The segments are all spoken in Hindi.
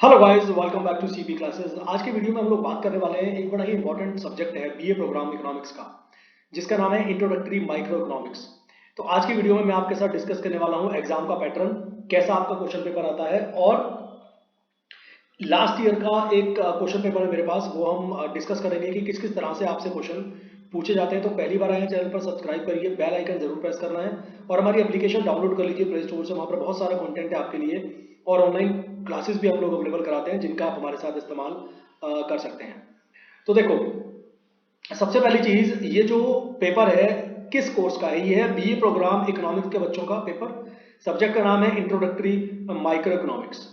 Hello guys, welcome back to CP classes. आज के वीडियो में हम लोग बात करने वाले हैं। एक बड़ा ही इंपॉर्टेंट सब्जेक्ट है बीए प्रोग्राम इकोनॉमिक्स का, जिसका नाम है इंट्रोडक्टरी माइक्रो इकोनॉमिक्स। तो आज की वीडियो में मैं आपके साथ डिस्कस करने वाला हूं एग्जाम का पैटर्न, कैसा आपका क्वेश्चन पेपर आता है, और लास्ट ईयर का एक क्वेश्चन पेपर है मेरे पास, वो हम डिस्कस करेंगे कि किस किस तरह से आपसे क्वेश्चन पूछे जाते हैं। तो पहली बार आए हैं चैनल पर, सब्सक्राइब करिए, बेल आइकन जरूर प्रेस करना है, और हमारी एप्लीकेशन डाउनलोड कर लीजिए प्ले स्टोर से। वहाँ पर बहुत सारा कंटेंट है आपके लिए, और ऑनलाइन क्लासेस भी हम लोग अवेलेबल कराते हैं, जिनका आप हमारे साथ इस्तेमाल कर सकते हैं। तो देखो, सबसे पहली चीज, ये जो पेपर है किस कोर्स का है? ये है बीए प्रोग्राम इकोनॉमिक्स के बच्चों का पेपर। सब्जेक्ट का नाम है इंट्रोडक्टरी माइक्रो इकोनॉमिक्स।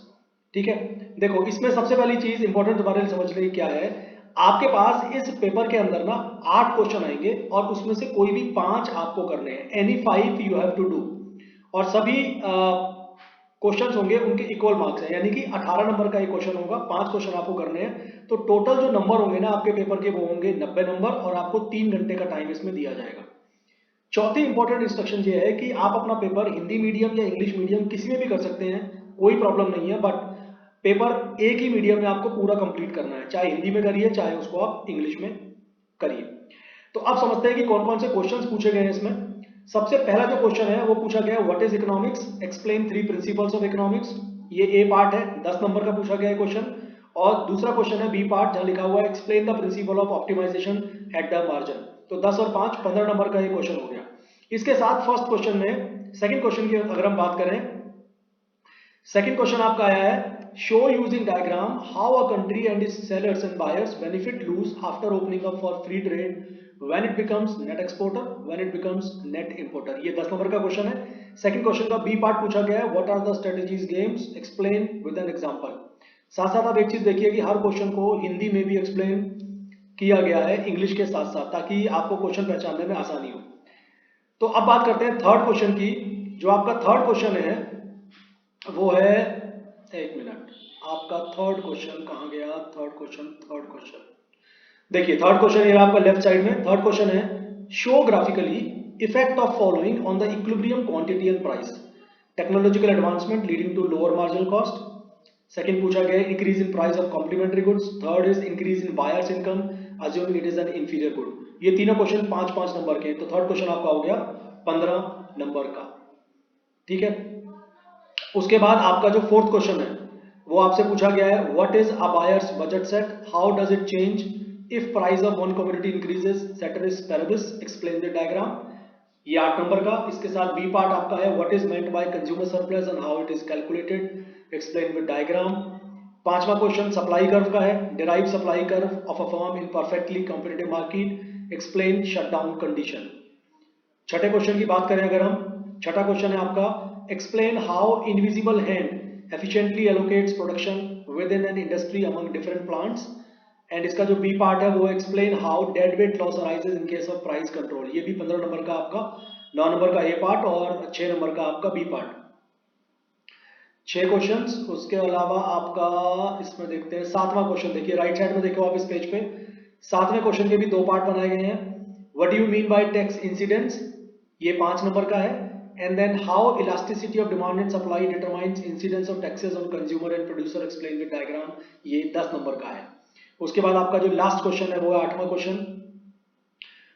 ठीक है, देखो इसमें सबसे पहली चीज इंपॉर्टेंट तुम्हारे लिए समझ ली क्या है। आपके पास इस पेपर के अंदर ना 8 क्वेश्चन आएंगे, और उसमें से कोई भी 5 आपको करने हैं। Any 5 you have to do, और सभी क्वेश्चंस होंगे उनके इक्वल मार्क्स हैं, यानी कि 18 नंबर का एक क्वेश्चन होगा, 5 क्वेश्चन आपको करने हैं। तो टोटल जो नंबर होंगे ना आपके पेपर के, वो होंगे 90 नंबर, और आपको 3 घंटे का टाइम इसमें दिया जाएगा। चौथी इंपॉर्टेंट इंस्ट्रक्शन ये है कि आप अपना पेपर हिंदी मीडियम या इंग्लिश मीडियम किसी में भी कर सकते हैं, कोई प्रॉब्लम नहीं है, बट पेपर एक ही मीडियम में आपको पूरा कंप्लीट करना है। चाहे हिंदी में करिए, चाहे उसको आप इंग्लिश में करिए। तो आप समझते हैं कि कौन कौन से क्वेश्चंस पूछे गए हैं इसमें। सबसे पहला जो क्वेश्चन है वो पूछा गया है, what is economics, explain 3 principles of economics. ये ए पार्ट है, 10 नंबर का पूछा गया है क्वेश्चन। और दूसरा क्वेश्चन है बी पार्ट, जहां लिखा हुआ है explain the principle of optimization at the margin. तो 10 और 5 15 नंबर का ये क्वेश्चन हो गया। इसके साथ फर्स्ट क्वेश्चन में, सेकंड क्वेश्चन की अगर हम बात करें, सेकंड क्वेश्चन आपका आया है, show using diagram how a country and its sellers and buyers benefit lose after opening up for free trade, when it becomes net exporter, when it becomes net importer. ये 10 नंबर का क्वेश्चन है। सेकंड क्वेश्चन का बी पार्ट पूछा गया है, what are the strategies games, explain with an example. साथ साथ आप एक चीज देखिए कि हर क्वेश्चन को हिंदी में भी एक्सप्लेन किया गया है इंग्लिश के साथ साथ, ताकि आपको क्वेश्चन पहचानने में आसानी हो। तो अब बात करते हैं थर्ड क्वेश्चन की। जो आपका थर्ड क्वेश्चन है वो है, एक मिनट, आपका थर्ड क्वेश्चन कहां गया? थर्ड क्वेश्चन देखिए, थर्ड क्वेश्चन ये आपका लेफ्ट साइड में। थर्ड क्वेश्चन है, show graphically effect of following on the equilibrium quantity and price, technological advancement leading to lower marginal cost. Second पूछा गया है, increase in price of complementary goods. Third is increase in buyers income assuming it is an inferior good. ये तीनों क्वेश्चन 5-5 नंबर के। तो थर्ड क्वेश्चन आपका हो गया 15 नंबर का। ठीक है, उसके बाद आपका जो फोर्थ क्वेश्चन है वो आपसे पूछा गया है, what is a buyers budget set, how does it change if price of one commodity increases, ceteris paribus, explain the diagram. ये 8 नंबर का। इसके साथ बी पार्ट आपका है, what is meant by consumer surplus and how it is calculated, explain with diagram. पांचवा क्वेश्चन सप्लाई कर्व का है, derive supply curve of a firm in perfectly competitive market, explain shutdown condition. छठे क्वेश्चन की बात करें अगर हम, छठा क्वेश्चन है आपका, explain how invisible hand efficiently allocates production with in an industry among different plants. And इसका जो बी पार्ट है वो explain how dead weight loss arises in case of price control. ये भी 15 नंबर का आपका, 9 नंबर का ए पार्ट और 6 नंबर का आपका बी पार्ट। 6 क्वेश्चंस। उसके अलावा आपका इसमें देखते हैं सातवां क्वेश्चन। देखिए राइट साइड में देखो आप इस पेज पे, सातवें क्वेश्चन के भी 2 पार्ट बनाए गए हैं। What do you mean by tax incidents, ये 5 नंबर का है। And then how elasticity of demand and supply determines incidence of taxes on consumer and producer, explain with diagram. ये 10 नंबर का है। उसके बाद आपका जो लास्ट क्वेश्चन है वो है 8वां क्वेश्चन।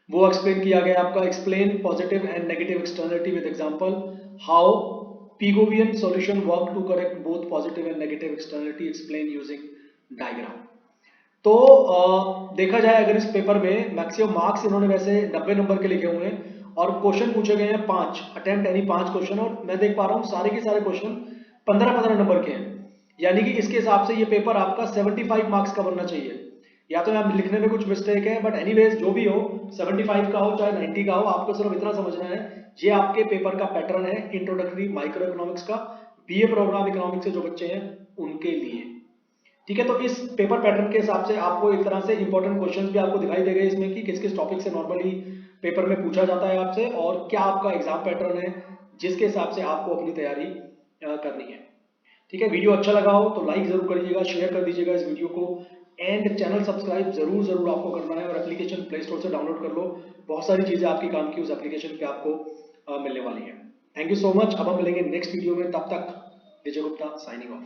वो एक्सप्लेन किया गया आपका, explain positive and negative externality with example, how Pigovian solution work to correct both positive and negative externality, explain using diagram. तो देखा जाए अगर इस पेपर में मैक्सिमम मार्क्स इन्होंने वैसे 90 नंबर के लिखे हुए हैं, और क्वेश्चन पूछे गए हैं 5 अटेम्प्ट, यानी 5 क्वेश्चन, और मैं देख पा रहा हूँ सारे के सारे क्वेश्चन 15-15 नंबर के हैं। यानी कि इसके हिसाब से ये पेपर आपका 75 मार्क्स का बनना चाहिए। या तो यहाँ लिखने में कुछ मिस्टेक है, बट एनीवेज जो भी हो, 75 का हो चाहे 90 का हो, आपको सिर्फ इतना समझना है, ये आपके पेपर का पैटर्न है इंट्रोडक्टरी माइक्रो इकोनॉमिक्स का, बीए प्रोग्राम इकोनॉमिक्स से जो बच्चे हैं उनके लिए। ठीक है, तो इस पेपर पैटर्न के हिसाब से आपको एक तरह से इंपॉर्टेंट क्वेश्चंस भी आपको दिखाई देंगे इसमें, कि किस किस टॉपिक से नॉर्मली पेपर में पूछा जाता है आपसे, और क्या आपका एग्जाम पैटर्न है जिसके हिसाब से आपको अपनी तैयारी करनी है। ठीक है, वीडियो अच्छा लगा हो तो लाइक जरूर करिएगा, शेयर कर दीजिएगा इस वीडियो को, एंड चैनल सब्सक्राइब जरूर जरूर आपको करना है, और एप्लीकेशन प्ले स्टोर से डाउनलोड कर लो। बहुत सारी चीजें आपके काम की उस एप्लीकेशन पे आपको मिलने वाली है। Thank you so much. अब हम मिलेंगे नेक्स्ट वीडियो में, तब तक विजय गुप्ता साइनिंग ऑफ।